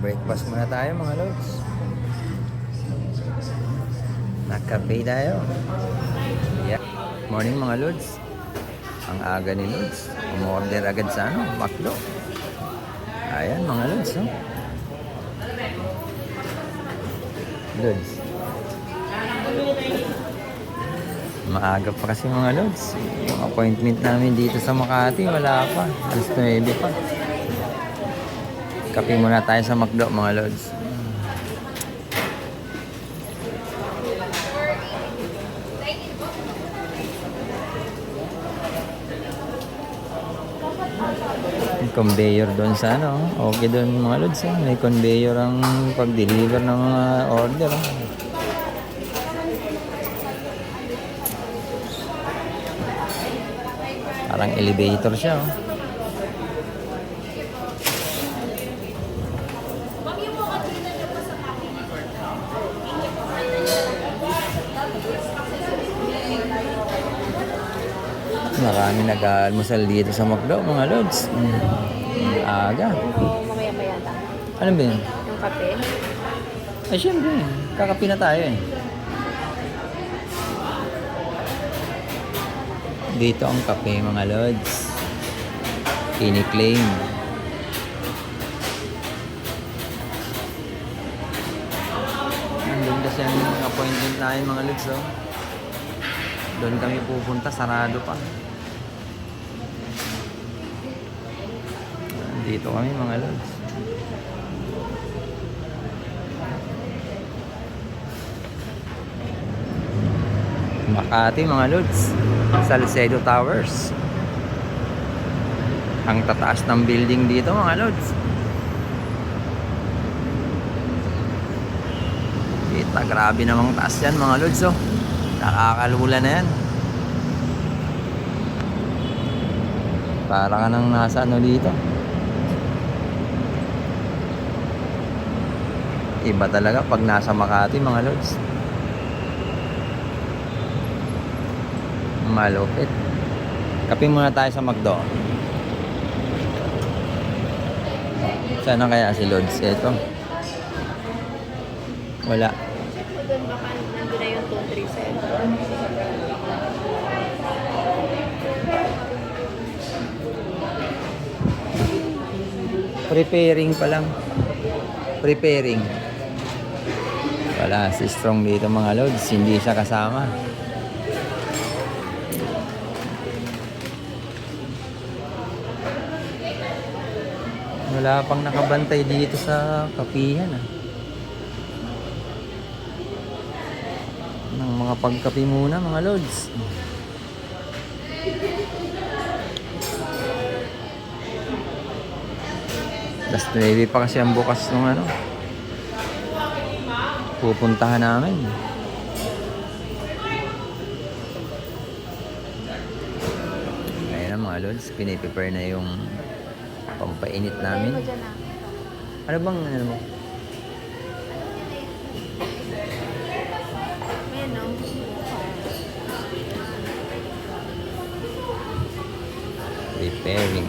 Breakfast muna tayo mga lods. Nagkape tayo. Yeah. Morning mga lods. Ang aga ni lods. Umorder agad sa McDo. Ayan mga lods. Oh. Lods. Maaga pa kasi mga lods. Yung appointment namin dito sa Makati, wala pa. Alas 9 pa. Kape muna tayo sa McDo mga lods. Conveyor doon sa okay doon mga lods. May conveyor ang pag-deliver ng mga order. Parang elevator siya. Marami nag-almusal dito sa McDo mga lods. Aga. Mamaya-maya lang. Ano ba yun? Yung kape. Ay syempre, kakape na tayo eh. Dito ang kape mga lods. Kini-claim. Nandun kasi ang appointment namin mga lods oh. Doon kami pupunta, sarado pa. Dito kami mga lods. Makati mga lods. Salcedo Towers. Ang tataas ng building dito mga lods. Kita, grabe namang taas yan mga lods oh. Nakakalula na yan. Para ka nang nasa dito. Iba talaga pag nasa Makati mga lods. Malupit. Kape muna tayo sa McDo. Sana kaya si Lods? Ito. Wala. Doon baka nandun na yung 237. Preparing pa lang. Preparing. Wala si Strong dito mga lods. Hindi siya kasama. Wala pang nakabantay dito sa kapihan ng mga pagkapi muna mga lods. Last 9 pa kasi ang bukas ng pupuntahan namin. Ayan na mga lods, piniprepare na yung pampainit namin. Ano bang mo? Ayan o. Preparing.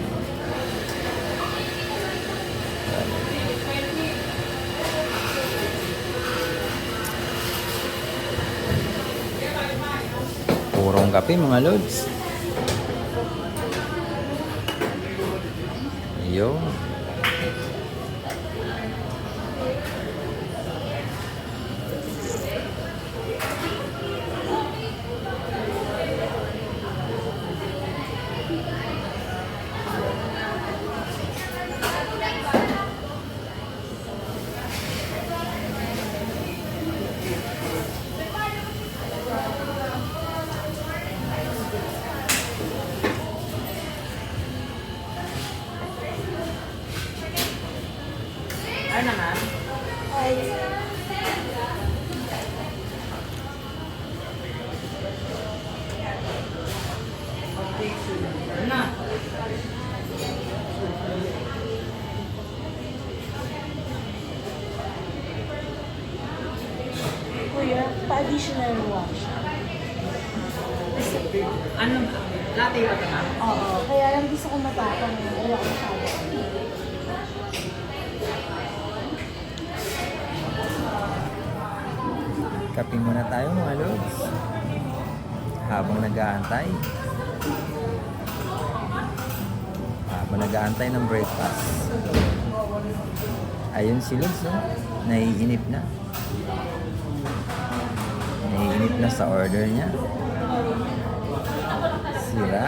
Purong kape mga lods. Yo. Ano naman? Ay. Kuya, pa-additional wash. Ano? Latte ba ito na? Oo, kaya lang gusto ko matapang. Wala ko masyado. Kape muna tayo mga lods. Habang nag-aantay. Habang nag-aantay ng breakfast. Ayun si Lods, no? Naiinip na. Naiinip na sa order niya. Sira.